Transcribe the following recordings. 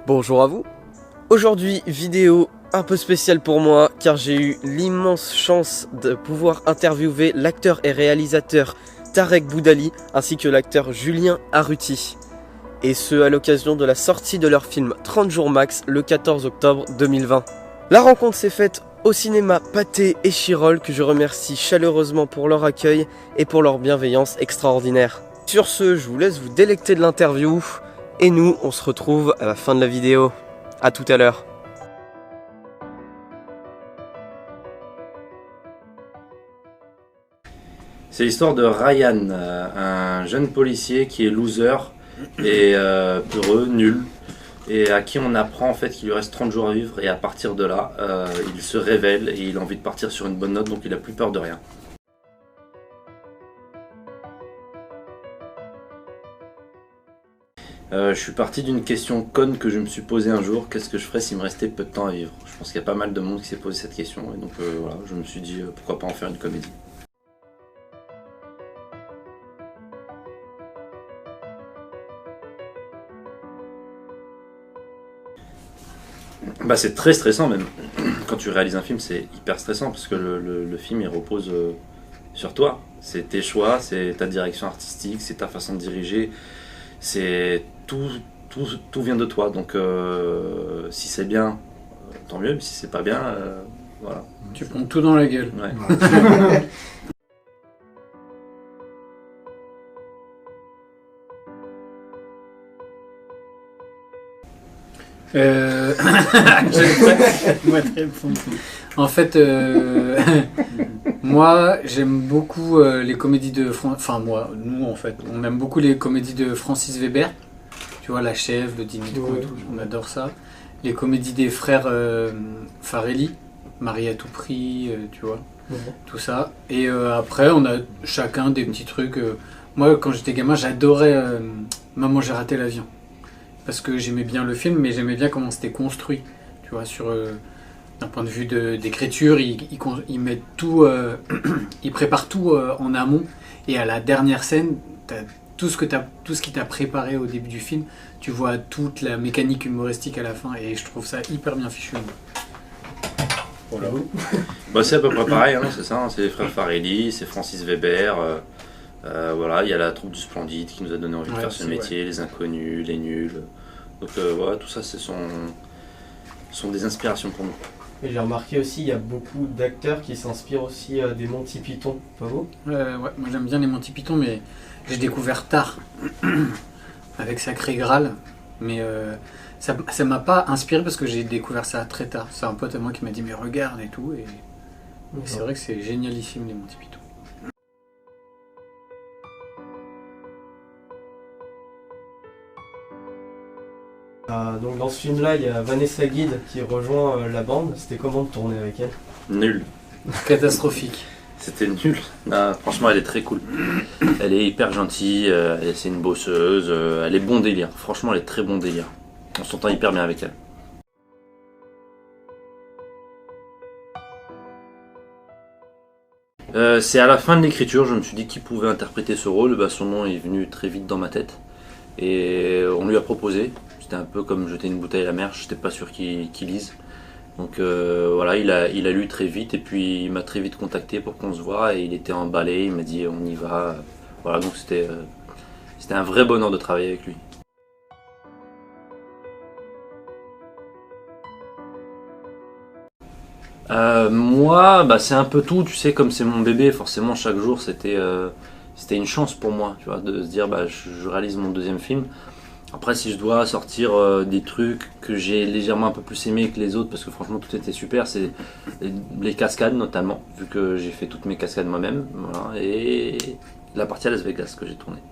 Bonjour à vous. Aujourd'hui, vidéo un peu spéciale pour moi car j'ai eu l'immense chance de pouvoir interviewer l'acteur et réalisateur Tarek Boudali ainsi que l'acteur Julien Arruti. Et ce à l'occasion de la sortie de leur film 30 jours max le 14 octobre 2020. La rencontre s'est faite au cinéma Pathé et Chirol que je remercie chaleureusement pour leur accueil et pour leur bienveillance extraordinaire. Sur ce, je vous laisse vous délecter de l'interview. Et nous, on se retrouve à la fin de la vidéo. A tout à l'heure. C'est l'histoire de Ryan, un jeune policier qui est loser et peureux, nul, et à qui on apprend en fait qu'il lui reste 30 jours à vivre, et à partir de là, il se révèle et il a envie de partir sur une bonne note, donc il a plus peur de rien. Je suis parti d'une question conne que je me suis posée un jour: qu'est-ce que je ferais s'il me restait peu de temps à vivre? Je pense qu'il y a pas mal de monde qui s'est posé cette question, et donc voilà, je me suis dit pourquoi pas en faire une comédie. Bah, c'est très stressant même. Quand tu réalises un film, c'est hyper stressant parce que le film il repose sur toi. C'est tes choix, c'est ta direction artistique, c'est ta façon de diriger, c'est tout vient de toi. Donc si c'est bien, tant mieux, mais si c'est pas bien, voilà. Tu prends tout dans la gueule. Ouais. Moi, te répondre. En fait, moi, j'aime beaucoup les comédies de... nous, en fait, on aime beaucoup les comédies de Francis Weber. Tu vois, La Chèvre, Le Dîner de con et tout, on adore ça. Les comédies des frères Farelli, Marie à tout prix, tu vois, tout ça. Et après, on a chacun des petits trucs. Moi, quand j'étais gamin, j'adorais Maman, j'ai raté l'avion. Parce que j'aimais bien le film, mais j'aimais bien comment c'était construit. Tu vois, d'un point de vue d'écriture, ils mettent tout, ils préparent tout en amont, et à la dernière scène, tout ce qui t'a préparé au début du film, tu vois toute la mécanique humoristique à la fin, et je trouve ça hyper bien fichu. Voilà. Bah, c'est à peu près pareil, hein, c'est ça, hein, c'est les frères Farelli, c'est Francis Weber. Voilà, il y a la troupe du Splendide qui nous a donné envie de faire ce métier, Les Inconnus, Les Nuls. Donc voilà, tout ça, ce sont des inspirations pour nous. Et j'ai remarqué aussi, il y a beaucoup d'acteurs qui s'inspirent aussi des Monty Python, pas vous? Ouais, moi j'aime bien les Monty Python, mais j'ai découvert tard, avec Sacré Graal. Mais ça m'a pas inspiré parce que j'ai découvert ça très tard. C'est un pote à moi qui m'a dit mais regarde et tout. Et c'est vrai que c'est génialissime les Monty Python. Donc dans ce film-là, il y a Vanessa Guide qui rejoint la bande. C'était comment de tourner avec elle? Nul. Catastrophique. C'était nul. Non, franchement, elle est très cool. Elle est hyper gentille, c'est une bosseuse, elle est bon délire. Franchement, elle est très bon délire. On s'entend hyper bien avec elle. C'est à la fin de l'écriture, je me suis dit qui pouvait interpréter ce rôle. Bah, son nom est venu très vite dans ma tête. Et on lui a proposé. C'était un peu comme jeter une bouteille à la mer, je n'étais pas sûr qu'il lise. Donc voilà, il a lu très vite, et puis il m'a très vite contacté pour qu'on se voit, et il était emballé, il m'a dit on y va. Voilà, donc c'était un vrai bonheur de travailler avec lui. Moi, bah, c'est un peu tout, tu sais, comme c'est mon bébé, forcément chaque jour c'était une chance pour moi, tu vois, de se dire bah, je réalise mon deuxième film. Après, si je dois sortir des trucs que j'ai légèrement un peu plus aimé que les autres, parce que franchement tout était super, c'est les cascades notamment, vu que j'ai fait toutes mes cascades moi-même, voilà, et la partie à Las Vegas que j'ai tournée.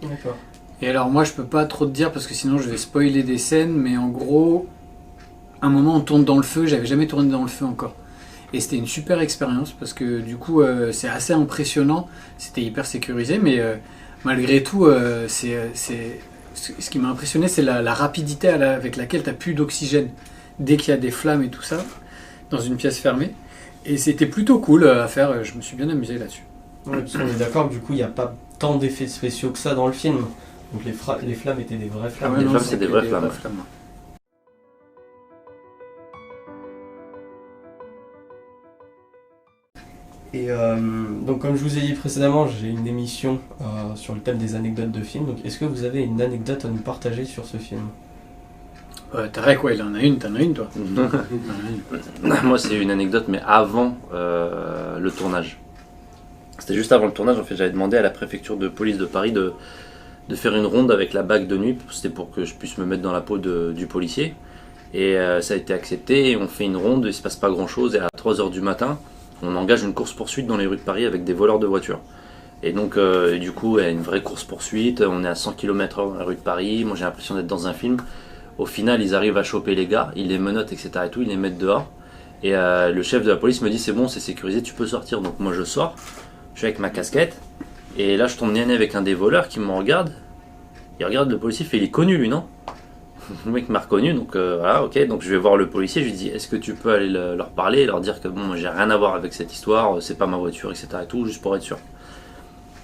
D'accord. Et alors moi je peux pas trop te dire parce que sinon je vais spoiler des scènes, mais en gros, un moment on tourne dans le feu, j'avais jamais tourné dans le feu encore. Et c'était une super expérience parce que du coup c'est assez impressionnant, c'était hyper sécurisé, mais malgré tout ce qui m'a impressionné, c'est la rapidité avec laquelle tu n'as plus d'oxygène dès qu'il y a des flammes et tout ça, dans une pièce fermée. Et c'était plutôt cool à faire, je me suis bien amusé là-dessus. Ouais, parce qu'on est d'accord que du coup, il n'y a pas tant d'effets spéciaux que ça dans le film. Donc les flammes étaient des vraies Ah flammes. ouais, Les non, flammes, c'est c'est des que vraies flammes. Et donc comme je vous ai dit précédemment, j'ai une émission sur le thème des anecdotes de films. Donc est-ce que vous avez une anecdote à nous partager sur ce film? Tarek, ouais, il en a une, t'en as une toi? T'en as une. Moi, c'est une anecdote, mais avant le tournage. C'était juste avant le tournage, en fait, j'avais demandé à la préfecture de police de Paris de faire une ronde avec la bague de nuit. C'était pour que je puisse me mettre dans la peau du policier. Et ça a été accepté, et on fait une ronde, il se passe pas grand chose, et à 3h du matin, on engage une course-poursuite dans les rues de Paris avec des voleurs de voitures. Et donc, du coup, il y a une vraie course-poursuite, on est à 100 km/h dans la rue de Paris, moi j'ai l'impression d'être dans un film. Au final, ils arrivent à choper les gars, ils les menottent, etc. et tout, ils les mettent dehors. Et le chef de la police me dit c'est bon, c'est sécurisé, tu peux sortir. Donc moi je sors, je suis avec ma casquette, et là je tombe nez à nez avec un des voleurs qui me regarde. Il regarde le policier, il fait il est connu lui, non? Le mec m'a reconnu, donc voilà, ok. Donc je vais voir le policier, je lui dis est-ce que tu peux aller leur parler et leur dire que bon, moi j'ai rien à voir avec cette histoire, c'est pas ma voiture, etc. et tout, juste pour être sûr.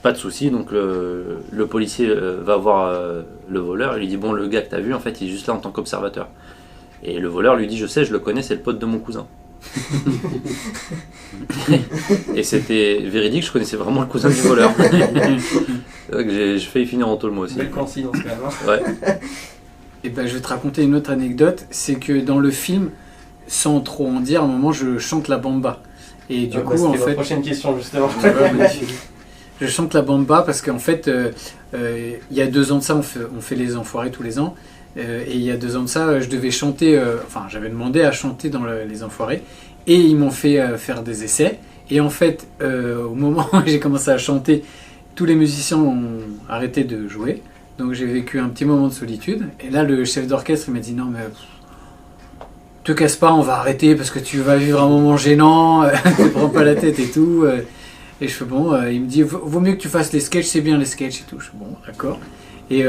Pas de souci, donc le policier va voir le voleur, il lui dit bon, le gars que t'as vu en fait il est juste là en tant qu'observateur. Et le voleur lui dit je sais, je le connais, c'est le pote de mon cousin. Et c'était véridique, je connaissais vraiment le cousin du voleur. Donc j'ai failli finir en tôle moi aussi. Belle coïncidence quand même. Ouais. Et ben, je vais te raconter une autre anecdote, c'est que dans le film, sans trop en dire, à un moment je chante la bamba. Et du coup, en c'était ma fait, prochaine question justement. je chante la bamba parce qu'en fait, il y a 2 ans de ça, on fait les enfoirés tous les ans. Et il y a 2 ans de ça, je devais chanter, enfin j'avais demandé à chanter dans les enfoirés. Et ils m'ont fait faire des essais. Et en fait, au moment où j'ai commencé à chanter, tous les musiciens ont arrêté de jouer. Donc j'ai vécu un petit moment de solitude. Et là, le chef d'orchestre il m'a dit non mais te casse pas, on va arrêter parce que tu vas vivre un moment gênant, ne prends pas la tête et tout. Et je fais bon, il me dit vaut mieux que tu fasses les sketchs, c'est bien les sketchs et tout. Je fais bon, d'accord. Et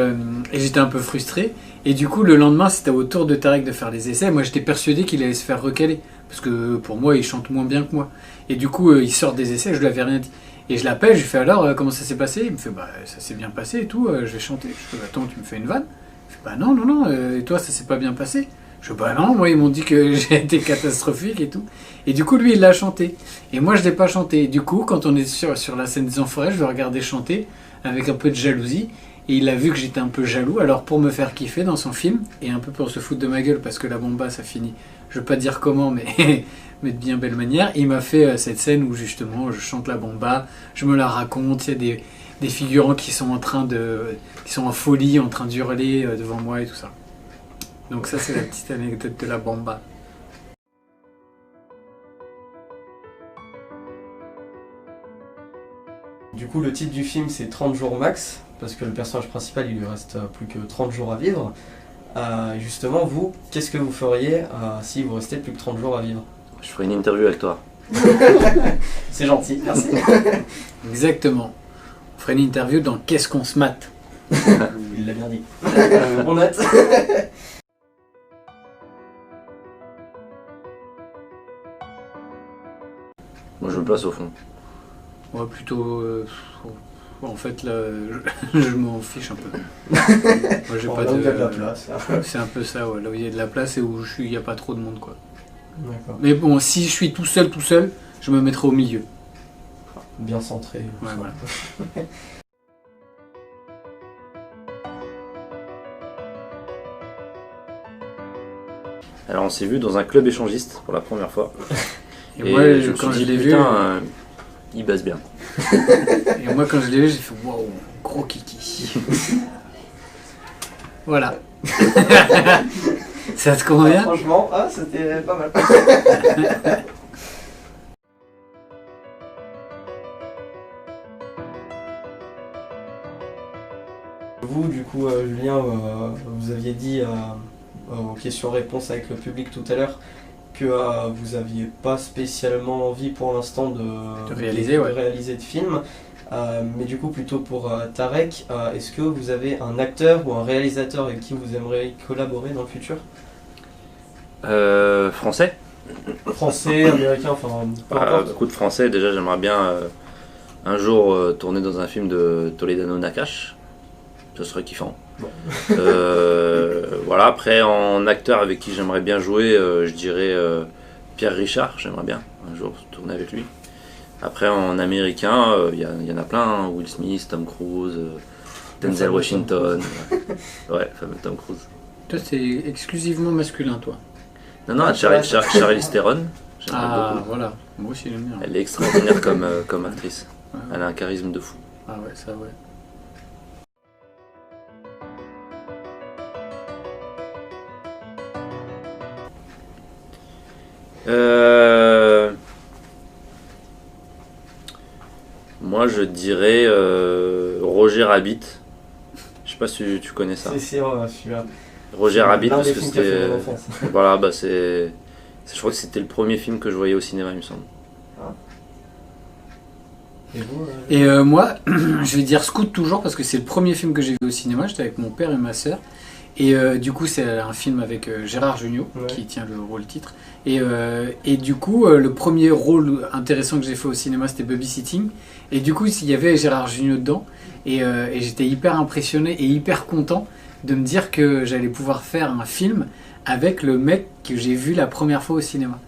j'étais un peu frustré. Et du coup, le lendemain, c'était au tour de Tarek de faire les essais. Moi, j'étais persuadé qu'il allait se faire recaler. Parce que pour moi, il chante moins bien que moi. Et du coup, il sort des essais, je lui avais rien dit. Et je l'appelle, je lui fais alors, comment ça s'est passé? Il me fait, bah, ça s'est bien passé et tout, je vais chanter. Je fais, attends, tu me fais une vanne? Il fait, bah non, non, non, et toi, ça s'est pas bien passé? Je fais, bah non, moi, ils m'ont dit que j'ai été catastrophique et tout. Et du coup, lui, il l'a chanté. Et moi, je l'ai pas chanté. Et du coup, quand on est sur la scène des enfoirés, je le regardais chanter avec un peu de jalousie. Et il a vu que j'étais un peu jaloux, alors pour me faire kiffer dans son film, et un peu pour se foutre de ma gueule, parce que la bomba ça finit, je veux pas dire comment, mais, mais de bien belle manière, il m'a fait cette scène où justement je chante la bomba, je me la raconte, il y a des figurants qui sont qui sont en folie, en train d'hurler devant moi et tout ça. Donc ça c'est la petite anecdote de la bomba. Du coup, le titre du film c'est 30 jours max, parce que le personnage principal il lui reste plus que 30 jours à vivre. Justement, vous, qu'est-ce que vous feriez si vous restez plus que 30 jours à vivre? Je ferai une interview avec toi. C'est gentil, merci. Exactement. On ferait une interview dans Qu'est-ce qu'on se mate? Il l'a bien dit. On note. Moi je me place au fond. Ouais, plutôt. En fait, là, je m'en fiche un peu. Moi, j'ai pas Là où il y a de la de. place. C'est un peu ça, ouais. Là où il y a de la place et où il n'y a pas trop de monde, quoi. D'accord. Mais bon, si je suis tout seul, je me mettrai au milieu. Bien centré. Ouais, voilà. Alors on s'est vu dans un club échangiste pour la première fois. Et moi, je me quand suis je dit l'ai vu, putain, il basse bien. et moi, quand je l'ai vu, j'ai fait waouh, gros kiki. Voilà. Ça te convient? Franchement, c'était pas mal. Vous, du coup, Julien, vous aviez dit aux questions-réponses avec le public tout à l'heure que vous n'aviez pas spécialement envie pour l'instant de réaliser de films. Mais du coup, plutôt pour Tarek, est-ce que vous avez un acteur ou un réalisateur avec qui vous aimeriez collaborer dans le futur? Français? Français, américain, enfin peu importe. Beaucoup de français, déjà j'aimerais bien un jour tourner dans un film de Toledano Nakash. ça serait kiffant. Bon. Voilà, après en acteur avec qui j'aimerais bien jouer, je dirais Pierre Richard, j'aimerais bien un jour tourner avec lui. Après en américain, il y en a plein, hein, Will Smith, Tom Cruise, Denzel Washington. Ouais, fameux Tom Cruise. Toi, c'est exclusivement masculin, toi. Non, Charlize Theron, j'aimerais beaucoup. Voilà, moi aussi j'aime bien. Elle est extraordinaire comme actrice. Ouais. Elle a un charisme de fou. Ah ouais, ça ouais. Moi je dirais Roger Rabbit. Je sais pas si tu connais ça. C'est celui-là. Roger Rabbit L'un parce des que films qui a fait c'était. mon enfance. Voilà, bah je crois que c'était le premier film que je voyais au cinéma, il me semble. Et vous Et moi, je vais dire Scout toujours parce que c'est le premier film que j'ai vu au cinéma. J'étais avec mon père et ma sœur. Et du coup, c'est un film avec Gérard Jugnot qui tient le rôle titre. Et du coup, le premier rôle intéressant que j'ai fait au cinéma, c'était Babysitting. Et du coup, il y avait Gérard Jugnot dedans. Et j'étais hyper impressionné et hyper content de me dire que j'allais pouvoir faire un film avec le mec que j'ai vu la première fois au cinéma.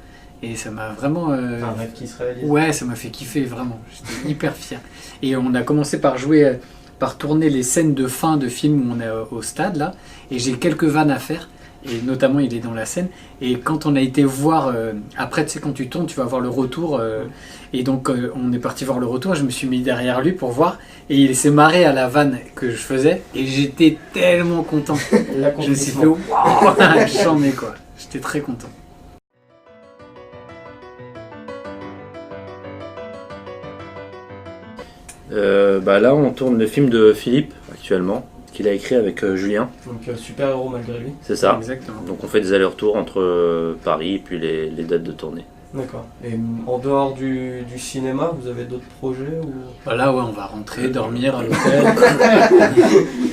Et ça m'a vraiment... un rêve qui se réalise. Ouais, ça m'a fait kiffer, vraiment. J'étais hyper fier. Et on a commencé par jouer, par tourner les scènes de fin de film où on est au stade, là. Et j'ai quelques vannes à faire. Et notamment, il est dans la scène. Et quand on a été voir... après, tu sais, quand tu tournes, tu vas voir le retour. Et donc, on est parti voir le retour. Je me suis mis derrière lui pour voir. Et il s'est marré à la vanne que je faisais. Et j'étais tellement content. Je me suis fait waouh, j'en ai quoi. J'étais très content. Bah là, on tourne le film de Philippe actuellement, qu'il a écrit avec Julien. Donc super héros malgré lui. C'est ça. Exactement. Donc on fait des allers-retours entre Paris et puis les dates de tournée. D'accord. Et en dehors du cinéma, vous avez d'autres projets ou... Voilà, ouais, on va rentrer, dormir à l'hôtel.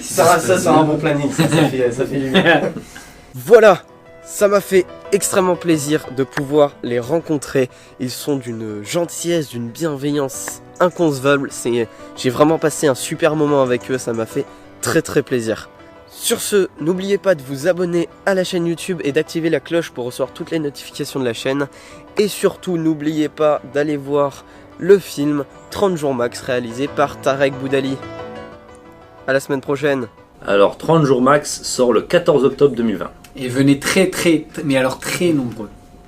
Ça c'est un bon planning, ça fait du bien. Voilà, ça m'a fait extrêmement plaisir de pouvoir les rencontrer. Ils sont d'une gentillesse, d'une bienveillance inconcevable. J'ai vraiment passé un super moment avec eux, ça m'a fait très très plaisir. Sur ce, n'oubliez pas de vous abonner à la chaîne YouTube et d'activer la cloche pour recevoir toutes les notifications de la chaîne. Et surtout, n'oubliez pas d'aller voir le film 30 jours max réalisé par Tarek Boudali. À la semaine prochaine. Alors 30 jours max sort le 14 octobre 2020. Et venez mais alors très nombreux.